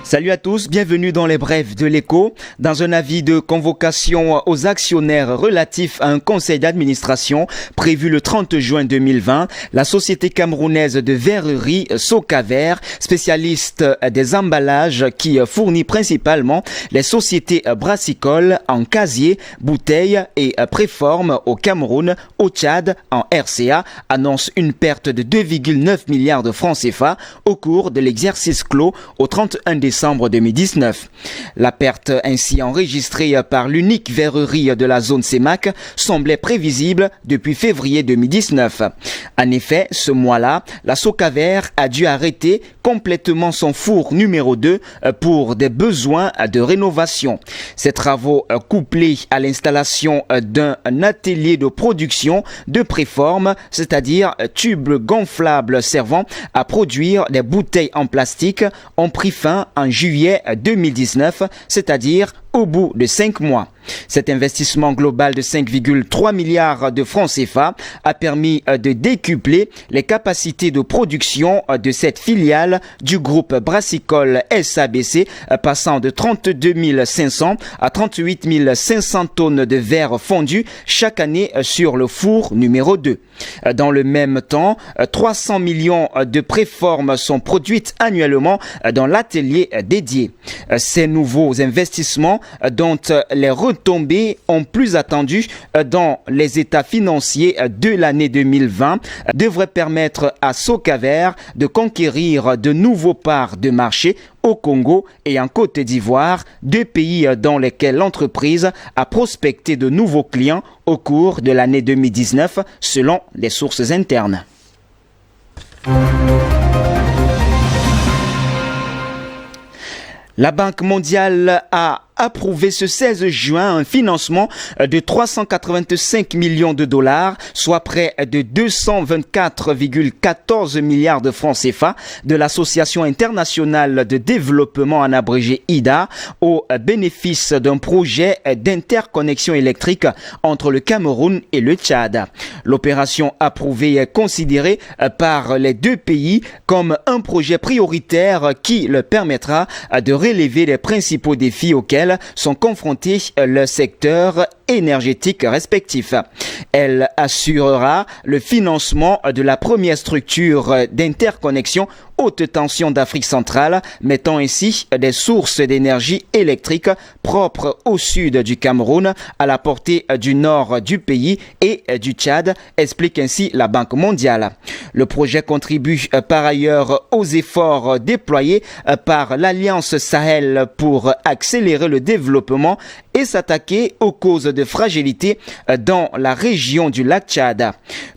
Salut à tous, bienvenue dans les brèves de l'Écho. Dans un avis de convocation aux actionnaires relatif à un conseil d'administration prévu le 30 juin 2020, la société camerounaise de verrerie Socaver, spécialiste des emballages qui fournit principalement les sociétés brassicoles en casier, bouteilles et préformes au Cameroun, au Tchad, en RCA, annonce une perte de 2,9 milliards de francs CFA au cours de l'exercice clos au 31 décembre 2019. La perte ainsi enregistrée par l'unique verrerie de la zone CEMAC semblait prévisible depuis février 2019. En effet, ce mois-là, la Socaver a dû arrêter complètement son four numéro 2 pour des besoins de rénovation. Ces travaux couplés à l'installation d'un atelier de production de préformes, c'est-à-dire tubes gonflables servant à produire des bouteilles en plastique, ont pris fin en juillet 2019, c'est-à-dire au bout de 5 mois. Cet investissement global de 5,3 milliards de francs CFA a permis de décupler les capacités de production de cette filiale du groupe brassicole SABC, passant de 32 500 à 38 500 tonnes de verre fondu chaque année sur le four numéro 2. Dans le même temps, 300 millions de préformes sont produites annuellement dans l'atelier dédié. Ces nouveaux investissements, dont les retombées ont plus attendu dans les états financiers de l'année 2020, devraient permettre à Socaver de conquérir de nouveaux parts de marché au Congo et en Côte d'Ivoire, deux pays dans lesquels l'entreprise a prospecté de nouveaux clients au cours de l'année 2019, selon les sources internes. La Banque mondiale a approuvé ce 16 juin un financement de 385 millions de dollars, soit près de 224,14 milliards de francs CFA de l'Association internationale de développement en abrégé IDA au bénéfice d'un projet d'interconnexion électrique entre le Cameroun et le Tchad. L'opération approuvée est considérée par les deux pays comme un projet prioritaire qui leur permettra de relever les principaux défis auxquels sont confrontés le secteur énergétique respectif. Elle assurera le financement de la première structure d'interconnexion haute tension d'Afrique centrale, mettant ainsi des sources d'énergie électrique propres au sud du Cameroun, à la portée du nord du pays et du Tchad, explique ainsi la Banque mondiale. Le projet contribue par ailleurs aux efforts déployés par l'Alliance Sahel pour accélérer le développement et s'attaquer aux causes de fragilité dans la région du lac Tchad.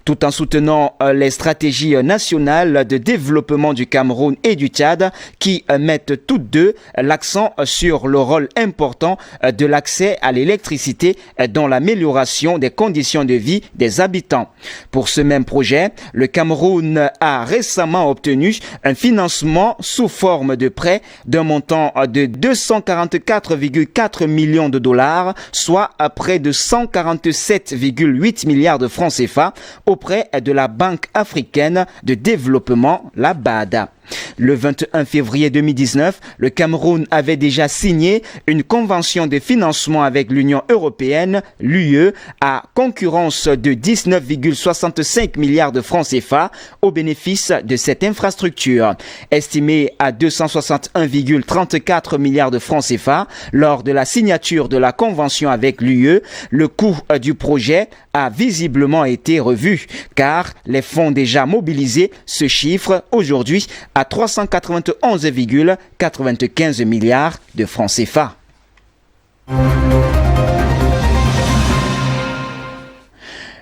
Tout en soutenant les stratégies nationales de développement du Cameroun et du Tchad qui mettent toutes deux l'accent sur le rôle important de l'accès à l'électricité dans l'amélioration des conditions de vie des habitants. Pour ce même projet, le Cameroun a récemment obtenu un financement sous forme de prêt d'un montant de 244,4 millions de dollars, soit à près de 147,8 milliards de francs CFA auprès de la Banque africaine de développement, la BAD. Le 21 février 2019, le Cameroun avait déjà signé une convention de financement avec l'Union européenne, l'UE, à concurrence de 19,65 milliards de francs CFA au bénéfice de cette infrastructure. Estimée à 261,34 milliards de francs CFA, lors de la signature de la convention avec l'UE, le coût du projet a visiblement été revu, car les fonds déjà mobilisés se chiffrent aujourd'hui à 391,95 milliards de francs CFA.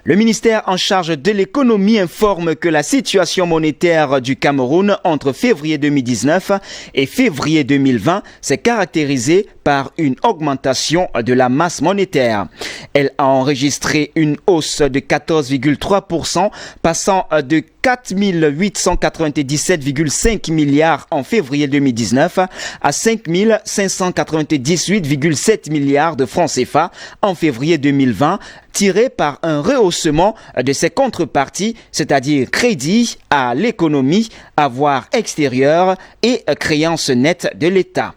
Le ministère en charge de l'économie informe que la situation monétaire du Cameroun entre février 2019 et février 2020 s'est caractérisée par une augmentation de la masse monétaire. Elle a enregistré une hausse de 14,3%, passant de 4 897,5 milliards en février 2019 à 5 598,7 milliards de francs CFA en février 2020, tiré par un rehaussement de ses contreparties, c'est-à-dire crédit à l'économie, avoirs extérieurs et créances nettes de l'État.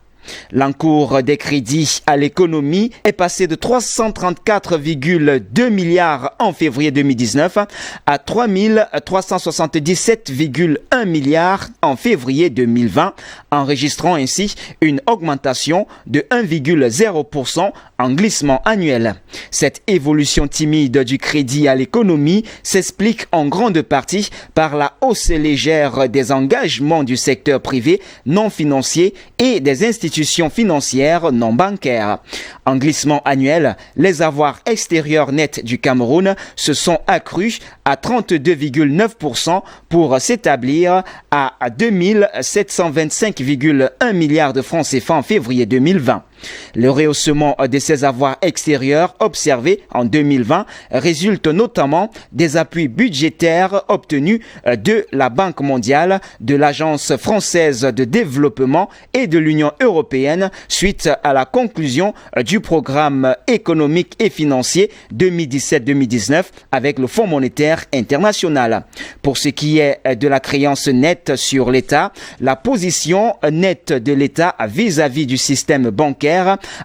L'encours des crédits à l'économie est passé de 334,2 milliards en février 2019 à 377,1 milliards en février 2020, enregistrant ainsi une augmentation de 1,0% en glissement annuel. Cette évolution timide du crédit à l'économie s'explique en grande partie par la hausse légère des engagements du secteur privé non financier et des institutions financières non bancaires. En glissement annuel, les avoirs extérieurs nets du Cameroun se sont accrus à 32,9% pour s'établir à 2725,1 milliards de francs CFA en février 2020. Le rehaussement de ces avoirs extérieurs observé en 2020 résulte notamment des appuis budgétaires obtenus de la Banque mondiale, de l'Agence française de développement et de l'Union européenne suite à la conclusion du programme économique et financier 2017-2019 avec le Fonds monétaire international. Pour ce qui est de la créance nette sur l'État, la position nette de l'État vis-à-vis du système bancaire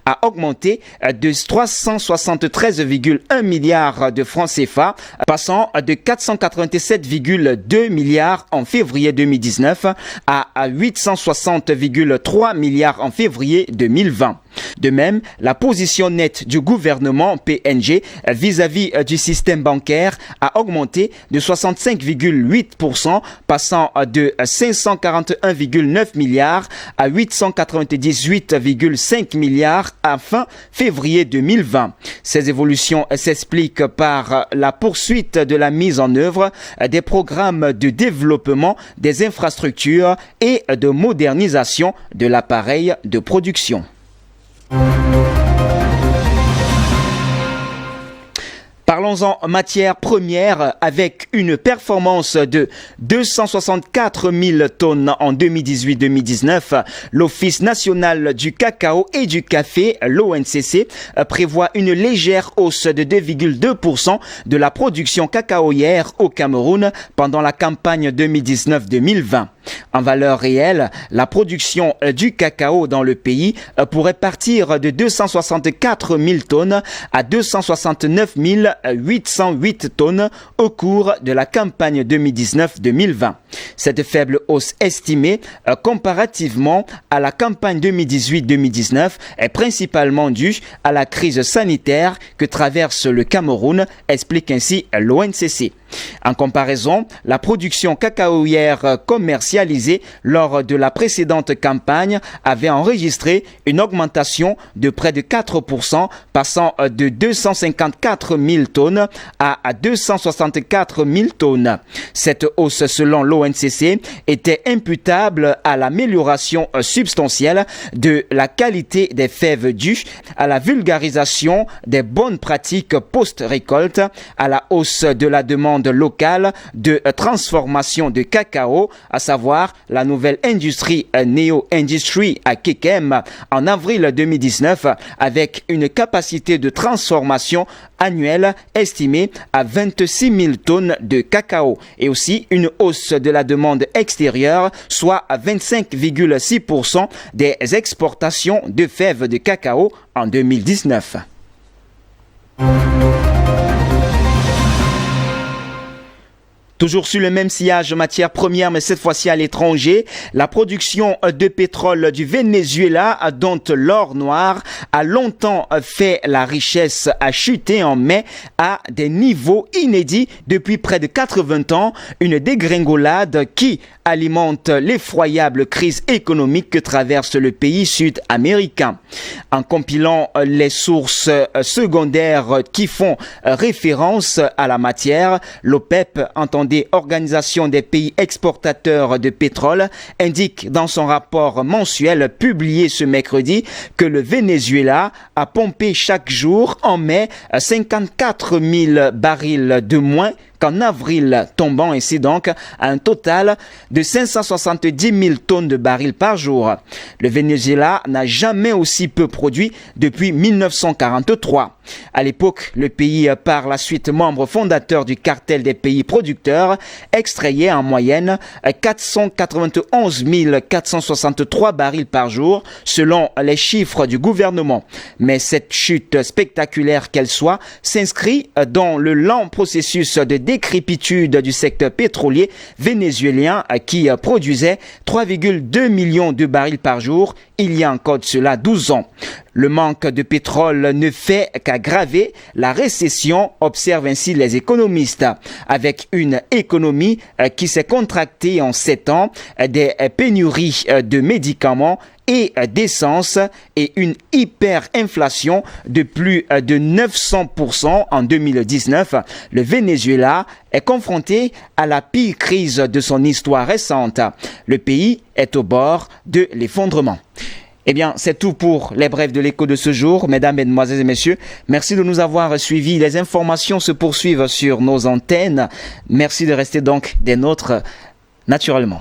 a augmenté de 373,1 milliards de francs CFA, passant de 487,2 milliards en février 2019 à 860,3 milliards en février 2020. De même, la position nette du gouvernement PNG vis-à-vis du système bancaire a augmenté de 65,8%, passant de 541,9 milliards à 898,5 milliards à fin février 2020. Ces évolutions s'expliquent par la poursuite de la mise en œuvre des programmes de développement des infrastructures et de modernisation de l'appareil de production. Parlons-en matières premières avec une performance de 264 000 tonnes en 2018-2019. L'Office national du cacao et du café, l'ONCC, prévoit une légère hausse de 2,2% de la production cacaoyère au Cameroun pendant la campagne 2019-2020. En valeur réelle, la production du cacao dans le pays pourrait partir de 264 000 tonnes à 269 808 tonnes au cours de la campagne 2019-2020. Cette faible hausse estimée comparativement à la campagne 2018-2019 est principalement due à la crise sanitaire que traverse le Cameroun, explique ainsi l'ONCC. En comparaison, la production cacaoyère commercialisée lors de la précédente campagne avait enregistré une augmentation de près de 4%, passant de 254 000 tonnes à 264 000 tonnes. Cette hausse, selon l'ONCC, était imputable à l'amélioration substantielle de la qualité des fèves dues, à la vulgarisation des bonnes pratiques post-récolte, à la hausse de la demande locale de transformation de cacao, à savoir la nouvelle industrie Neo Industry à Kekem en avril 2019 avec une capacité de transformation annuelle estimée à 26 000 tonnes de cacao et aussi une hausse de la demande extérieure, soit à 25,6% des exportations de fèves de cacao en 2019. Toujours sur le même sillage matières premières, mais cette fois-ci à l'étranger, la production de pétrole du Venezuela, dont l'or noir a longtemps fait la richesse, a chuté en mai à des niveaux inédits depuis près de 80 ans, une dégringolade qui alimente l'effroyable crise économique que traverse le pays sud-américain. En compilant les sources secondaires qui font référence à la matière, l'OPEP, entendez Organisation des pays exportateurs de pétrole, indique dans son rapport mensuel publié ce mercredi que le Venezuela a pompé chaque jour en mai 54 000 barils de moins qu'en avril, tombant ainsi donc à un total de 570 000 tonnes de barils par jour. Le Venezuela n'a jamais aussi peu produit depuis 1943. À l'époque, le pays, par la suite membre fondateur du cartel des pays producteurs, extrayait en moyenne 491 463 barils par jour, selon les chiffres du gouvernement. Mais cette chute spectaculaire qu'elle soit s'inscrit dans le lent processus de décrépitude du secteur pétrolier vénézuélien qui produisait 3,2 millions de barils par jour il y a encore de cela 12 ans. Le manque de pétrole ne fait qu'aggraver la récession, observent ainsi les économistes, avec une économie qui s'est contractée en 7 ans, des pénuries de médicaments et d'essence et une hyperinflation de plus de 900% en 2019. Le Venezuela est confronté à la pire crise de son histoire récente. Le pays est au bord de l'effondrement. Eh bien, c'est tout pour les brèves de l'écho de ce jour. Mesdames, Mesdemoiselles et Messieurs, merci de nous avoir suivis. Les informations se poursuivent sur nos antennes. Merci de rester donc des nôtres naturellement.